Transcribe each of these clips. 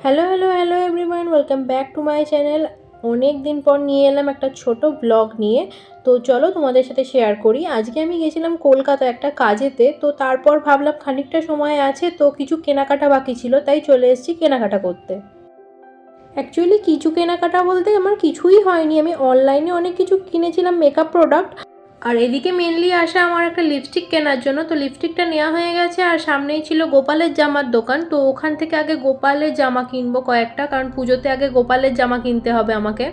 Hello hello hello everyone, welcome back to my channel. অনেক দিন পর নিয়ে এলাম একটা ছোট ব্লগ নিয়ে। তো চলো তোমাদের সাথে শেয়ার করি। আজকে আমি গেছিলাম কলকাতা একটা কাজেতে, তো তারপর ভাবলাম খানিকটা সময় আছে, তো কিছু কেনাকাটা বাকি ছিল, তাই চলে এসেছি কেনাকাটা করতে। অ্যাকচুয়ালি কিছু কেনাকাটা বলতে আমার কিছুই হয়নি, আমি অনলাইনে অনেক কিছু কিনেছিলাম মেকআপ প্রোডাক্ট। আর এদিকে মেনলি আসা আমার একটা লিপস্টিক কেনার জন্য, তো লিপস্টিকটা নেওয়া হয়ে গেছে। আর সামনেই ছিল গোপালের জামার দোকান, তো ওখান থেকে আগে গোপালের জামা কিনবো কয়েকটা, কারণ পুজোতে আগে গোপালের জামা কিনতে হবে আমাকে।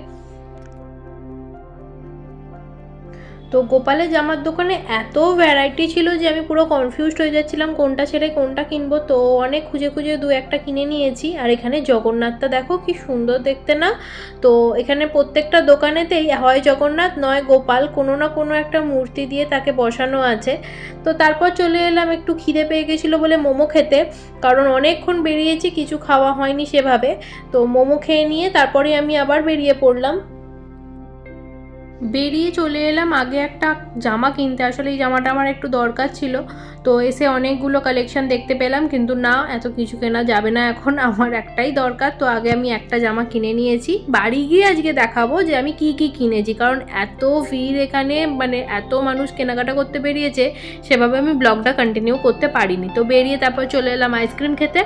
তো গোপালের জামার দোকানে এত ভ্যারাইটি ছিল যে আমি পুরো কনফিউজড হয়ে যাচ্ছিলাম কোনটা ছেড়ে কোনটা কিনবো। তো অনেক খুঁজে খুঁজে দু একটা কিনে নিয়েছি। আর এখানে জগন্নাথটা দেখো কি সুন্দর দেখতে না। তো এখানে প্রত্যেকটা দোকানেতেই হয় জগন্নাথ নয় গোপাল, কোনো না কোনো একটা মূর্তি দিয়ে তাকে বসানো আছে। তো তারপর চলে এলাম, একটু খিদে পেয়ে গেছিলো বলে মোমো খেতে, কারণ অনেকক্ষণ বেরিয়েছি, কিছু খাওয়া হয়নি সেভাবে। তো মোমো খেয়ে নিয়ে তারপরে আমি আবার বেরিয়ে পড়লাম। বেরিয়ে চলে এলাম আগে একটা জামা কিনতে। আসলে এই জামাটা আমার একটু দরকার ছিল। তো এসে অনেকগুলো কালেকশন দেখতে পেলাম, কিন্তু না, এত কিছু কেনা যাবে না এখন, আমার একটাই দরকার। তো আগে আমি একটা জামা কিনে নিয়েছি, বাড়ি গিয়ে আজকে দেখাবো যে আমি কি কি কিনেছি, কারণ এত ভিড় এখানে, মানে এত মানুষ কেনাকাটা করতে বেরিয়েছে, সেভাবে আমি ব্লগটা কন্টিনিউ করতে পারিনি। তো বেরিয়ে তারপর চলে এলাম আইসক্রিম খেতে।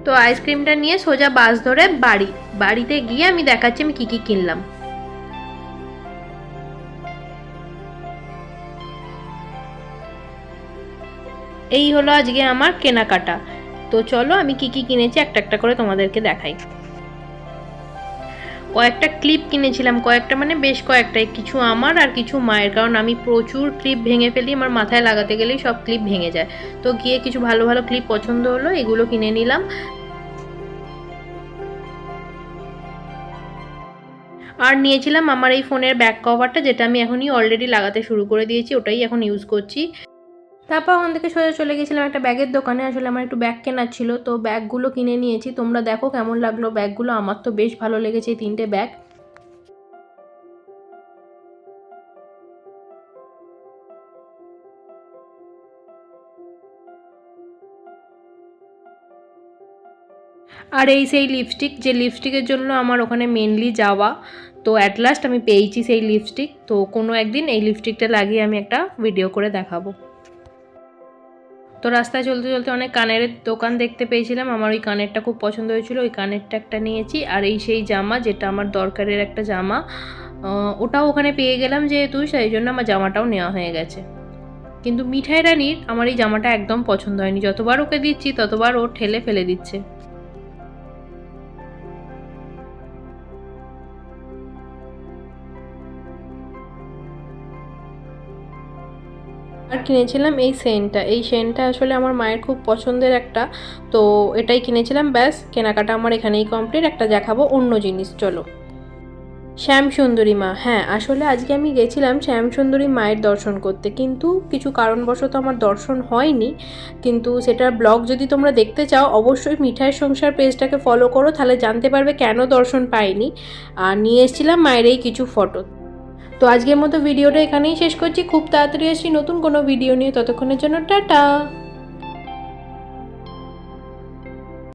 তো আইসক্রিমটা নিয়ে সোজা বাস ধরে বাড়িতে গিয়ে আমি দেখাচ্ছি আমি কি কি কিনলাম। এই হলো আজকে আমার কেনাকাটা। তো চলো আমি কি কি কিনেছি একটা একটা করে তোমাদেরকে দেখাই। কয়েকটা ক্লিপ কিনেছিলাম, কয়েকটা মানে বেশ কয়েকটাই, কিছু আমার আর কিছু মায়ের, কারণ আমি প্রচুর ক্লিপ ভেঙে ফেলি, আমার মাথায় লাগাতে গেলেই সব ক্লিপ ভেঙে যায়। তো গিয়ে কিছু ভালো ভালো ক্লিপ পছন্দ হলো, এগুলো কিনে নিলাম। আর নিয়েছিলাম আমার এই ফোনের ব্যাক কভারটা, যেটা আমি এখনই অলরেডি লাগাতে শুরু করে দিয়েছি, ওটাই এখন ইউজ করছি। তারপর ওখান থেকে সোজা চলে গেছিলাম একটা ব্যাগের দোকানে। আসলে আমার একটু ব্যাগ কেনার ছিল, তো ব্যাগগুলো কিনে নিয়েছি। তোমরা দেখো কেমন লাগলো ব্যাগগুলো, আমার তো বেশ ভালো লেগেছে এই তিনটে ব্যাগ। আর এই সেই লিপস্টিক, যে লিপস্টিকের জন্য আমার ওখানে মেনলি যাওয়া। তো অ্যাট লাস্ট আমি পেয়েছি সেই লিপস্টিক। তো কোনো একদিন এই লিপস্টিকটা লাগিয়ে আমি একটা ভিডিও করে দেখাবো। তো রাস্তায় চলতে চলতে অনেক কানের দোকান দেখতে পেয়েছিলাম, আমার ওই কানেরটা খুব পছন্দ হয়েছিল, ওই কানেরটা একটা নিয়েছি। আর এই সেই জামা, যেটা আমার দরকারের একটা জামা, ওটাও ওখানে পেয়ে গেলাম যেহেতু, সেই জন্য আমার জামাটাও নেওয়া হয়ে গেছে। কিন্তু মিঠাই রানীর আমার এই জামাটা একদম পছন্দ হয়নি, যতবার ওকে দিচ্ছি ততবার ও ঠেলে ফেলে দিচ্ছে। আর কিনেছিলাম এই সেন্টটা, এই সেন্টটা আসলে আমার মায়ের খুব পছন্দের একটা। তো এটাই কিনেছিলাম, ব্যাস কেনাকাটা আমার এখানেই কমপ্লিট। একটা দেখাবো অন্য জিনিস, চলো। শ্যামসুন্দরী মা, হ্যাঁ আসলে আজকে আমি গেছিলাম শ্যামসুন্দরী মায়ের দর্শন করতে, কিন্তু কিছু কারণবশত আমার দর্শন হয়নি। কিন্তু সেটার ব্লগ যদি তোমরা দেখতে চাও, অবশ্যই মিঠাইয়ের সংসার পেজটাকে ফলো করো, তাহলে জানতে পারবে কেন দর্শন পাইনি। আর নিয়ে এসেছিলাম মায়ের এই কিছু ফটো। তো আজকের মতো ভিডিওটা এখানেই শেষ করছি, খুব তাড়াতাড়ি আসছি নতুন কোনো ভিডিও নিয়ে, ততক্ষণের জন্য টাটা।